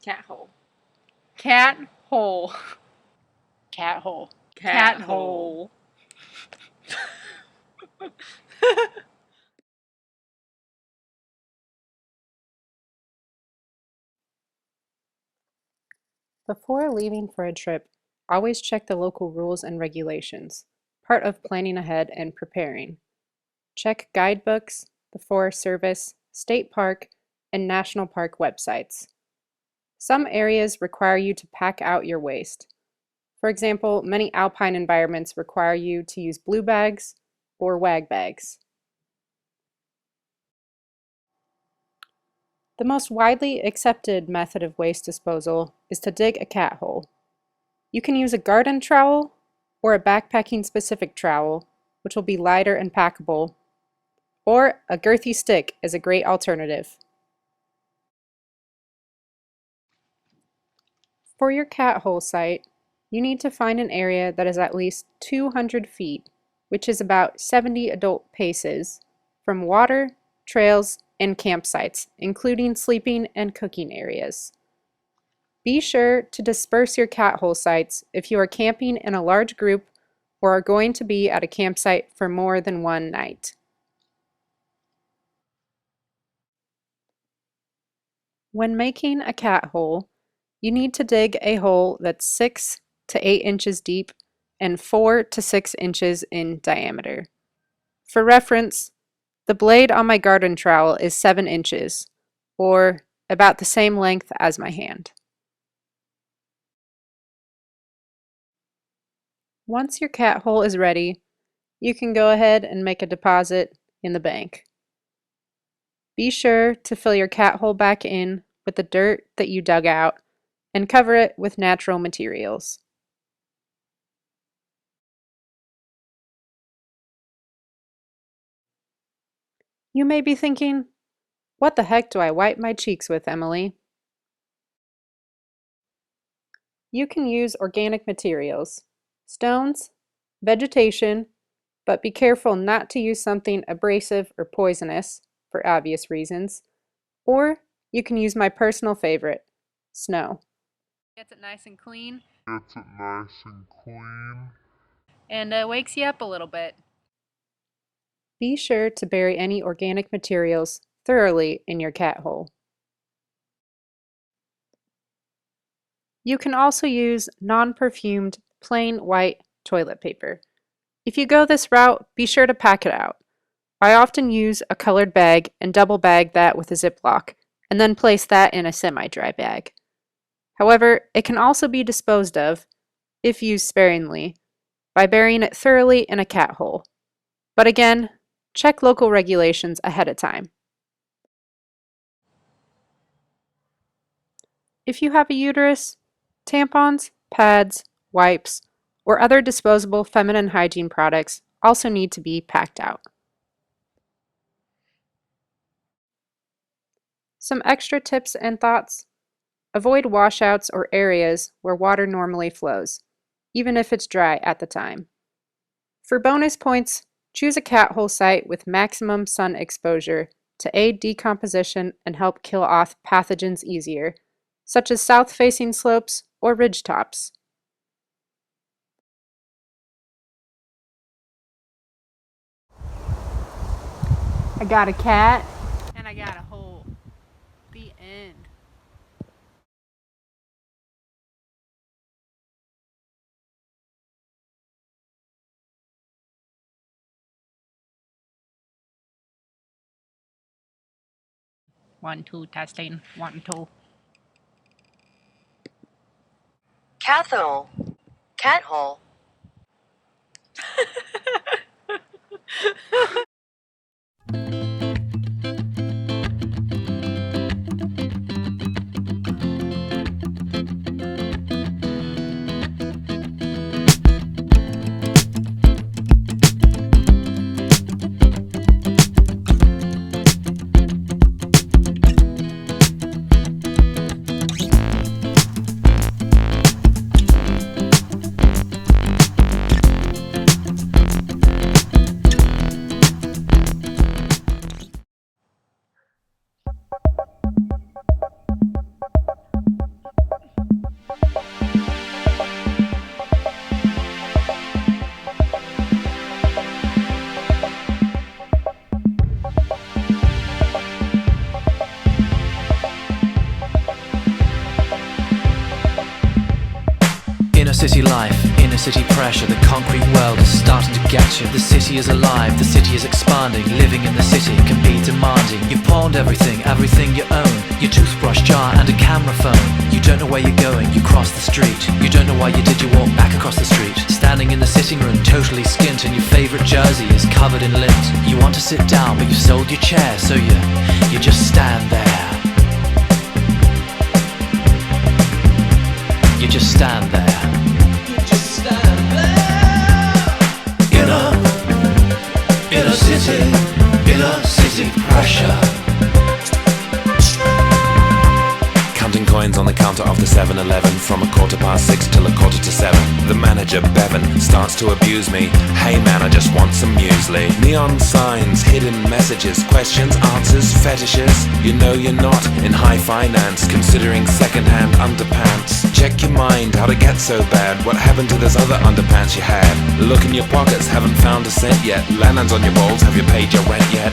CAThole. CAThole. CAThole. CAThole. Before leaving for a trip, always check the local rules and regulations, part of planning ahead and preparing. Check guidebooks, the Forest Service, state park, and national park websites. Some areas require you to pack out your waste. For example, many alpine environments require you to use blue bags or wag bags. The most widely accepted method of waste disposal is to dig a cat hole. You can use a garden trowel or a backpacking specific trowel, which will be lighter and packable, or a girthy stick is a great alternative. For your cat hole site, you need to find an area that is at least 200 feet, which is about 70 adult paces, from water, trails, and campsites, including sleeping and cooking areas. Be sure to disperse your cat hole sites if you are camping in a large group or are going to be at a campsite for more than one night. When making a cat hole, you need to dig a hole that's 6 to 8 inches deep and 4 to 6 inches in diameter. For reference, the blade on my garden trowel is 7 inches, or about the same length as my hand. Once your cat hole is ready, you can go ahead and make a deposit in the bank. Be sure to fill your cat hole back in with the dirt that you dug out and cover it with natural materials. You may be thinking, what the heck do I wipe my cheeks with, Emily? You can use organic materials, stones, vegetation, but be careful not to use something abrasive or poisonous, for obvious reasons, or you can use my personal favorite, snow. Gets it nice and clean. And wakes you up a little bit. Be sure to bury any organic materials thoroughly in your cat hole. You can also use non-perfumed, plain white toilet paper. If you go this route, be sure to pack it out. I often use a colored bag and double bag that with a Ziploc, and then place that in a semi-dry bag. However, it can also be disposed of, if used sparingly, by burying it thoroughly in a cat hole. But again, check local regulations ahead of time. If you have a uterus, tampons, pads, wipes, or other disposable feminine hygiene products also need to be packed out. Some extra tips and thoughts: avoid washouts or areas where water normally flows, even if it's dry at the time. For bonus points, choose a cat hole site with maximum sun exposure to aid decomposition and help kill off pathogens easier, such as south-facing slopes or ridge tops. I got a cat and I got a hole. The end. One, two, testing. 1, 2. CAThole. CAThole. city life, inner city pressure. The concrete world is starting to get you. The city is alive, the city is expanding. Living in the city can be demanding. You've pawned everything, everything you own. Your toothbrush jar and a camera phone. You don't know where you're going, you cross the street. You don't know why you did, you walk back across the street. Standing in the sitting room, totally skint, and your favourite jersey is covered in lint. You want to sit down, but you've sold your chair, so you just stand there. You just stand there. You just stand there. Inner city pressure. Counting coins on the counter of the 7-Eleven from 6:15 till 7:15. The manager, Bevan, starts to abuse me. Hey man, I just want some muesli. Neon signs, hidden messages, questions, answers, fetishes. You know you're not in high finance, considering second-hand underpants. Check your mind, how'd it get so bad? What happened to those other underpants you had? Look in your pockets, haven't found a cent yet. Landlines on your balls, have you paid your rent yet?